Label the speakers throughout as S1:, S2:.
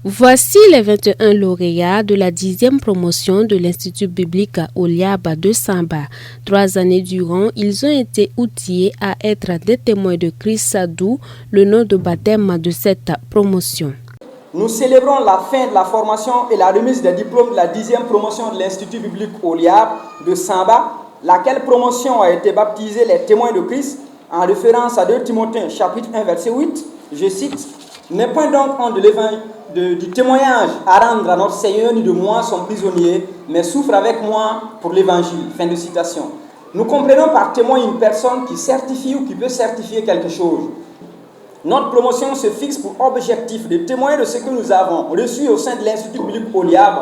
S1: Voici les 21 lauréats de la 10e promotion de l'Institut biblique Oliab de Samba. 3 années durant, ils ont été outillés à être des témoins de Christ, d'où le nom de baptême de cette promotion.
S2: Nous célébrons la fin de la formation et la remise des diplômes de la 10e promotion de l'Institut biblique Oliab de Samba, laquelle promotion a été baptisée les témoins de Christ en référence à 2 Timothée chapitre 1 verset 8. Je cite: « N'est point donc un du témoignage à rendre à notre Seigneur ni de moi son prisonnier, mais souffre avec moi pour l'évangile. » Fin de citation. Nous comprenons par témoin une personne qui certifie ou qui peut certifier quelque chose. Notre promotion se fixe pour objectif de témoigner de ce que nous avons reçu au sein de l'Institut biblique Oliab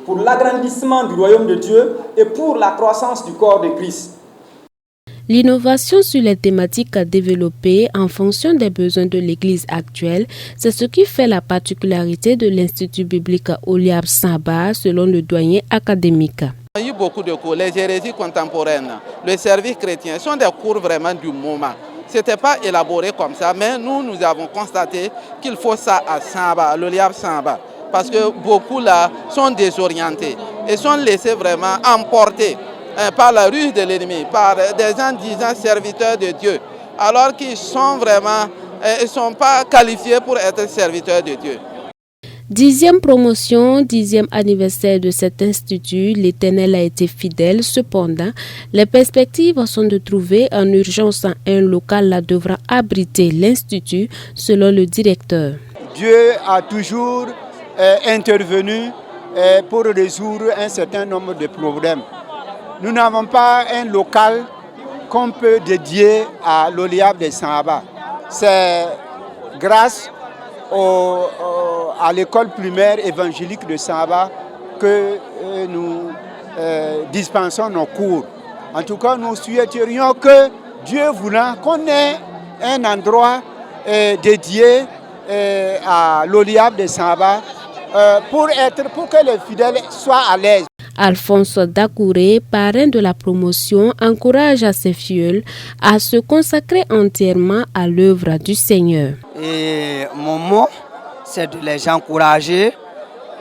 S2: pour l'agrandissement du royaume de Dieu et pour la croissance du corps de Christ.
S1: L'innovation sur les thématiques développées en fonction des besoins de l'Église actuelle, c'est ce qui fait la particularité de l'Institut biblique Oliab Samba, selon le doyen académique.
S3: Il y a eu beaucoup de cours, les hérésies contemporaines, le service chrétien, sont des cours vraiment du moment. Ce n'était pas élaboré comme ça, mais nous avons constaté qu'il faut ça à Samba, à l'Oliab Samba, parce que beaucoup là sont désorientés et sont laissés vraiment emporter par la ruse de l'ennemi, par des gens disant serviteurs de Dieu, alors qu'ils sont vraiment, ils ne sont pas qualifiés pour être serviteurs de Dieu.
S1: 10e promotion, 10e anniversaire de cet institut, l'Éternel a été fidèle. Cependant, les perspectives sont de trouver en urgence un local devant abriter l'institut, selon le directeur.
S4: Dieu a toujours intervenu pour résoudre un certain nombre de problèmes. Nous n'avons pas un local qu'on peut dédier à l'Oliab de Samba. C'est grâce à l'école primaire évangélique de Samba que nous dispensons nos cours. En tout cas, nous souhaiterions que Dieu voulant qu'on ait un endroit dédié à l'Oliab de Samba pour que les fidèles soient à l'aise.
S1: Alphonse Dakouré, parrain de la promotion, encourage ses filleuls à se consacrer entièrement à l'œuvre du Seigneur.
S5: Et mon mot, c'est de les encourager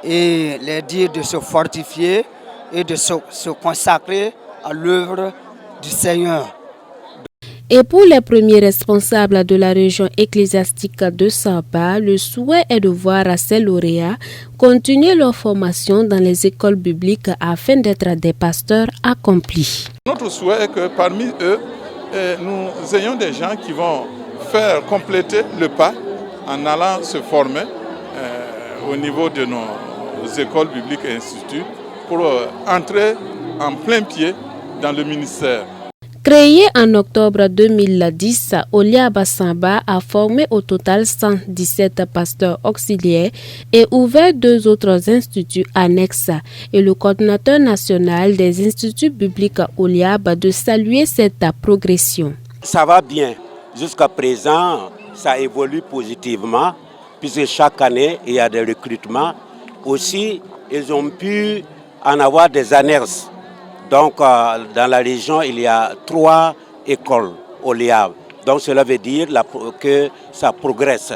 S5: et les dire de se fortifier et de se consacrer à l'œuvre du Seigneur.
S1: Et pour les premiers responsables de la région ecclésiastique de Samba, le souhait est de voir ces lauréats continuer leur formation dans les écoles bibliques afin d'être des pasteurs accomplis.
S6: Notre souhait est que parmi eux, nous ayons des gens qui vont faire compléter le pas en allant se former au niveau de nos écoles bibliques et instituts pour entrer en plein pied dans le ministère.
S1: Créé en octobre 2010, Oliab Samba a formé au total 117 pasteurs auxiliaires et ouvert 2 autres instituts annexes. Et le coordinateur national des instituts bibliques Oliab de saluer cette progression.
S7: Ça va bien. Jusqu'à présent, ça évolue positivement puisque chaque année, il y a des recrutements. Aussi, ils ont pu en avoir des annexes. Donc, dans la région, il y a 3 écoles Oliab. Donc, cela veut dire que ça progresse.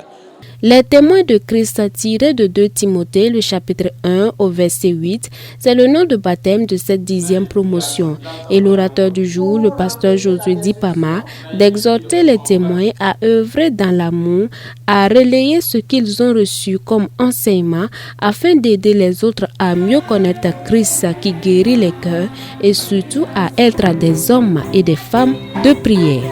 S1: Les témoins de Christ tirés de 2 Timothée, le chapitre 1 au verset 8, c'est le nom de baptême de cette 10e promotion. Et l'orateur du jour, le pasteur Josué Dipama, d'exhorter les témoins à œuvrer dans l'amour, à relayer ce qu'ils ont reçu comme enseignement, afin d'aider les autres à mieux connaître Christ qui guérit les cœurs et surtout à être des hommes et des femmes de prière.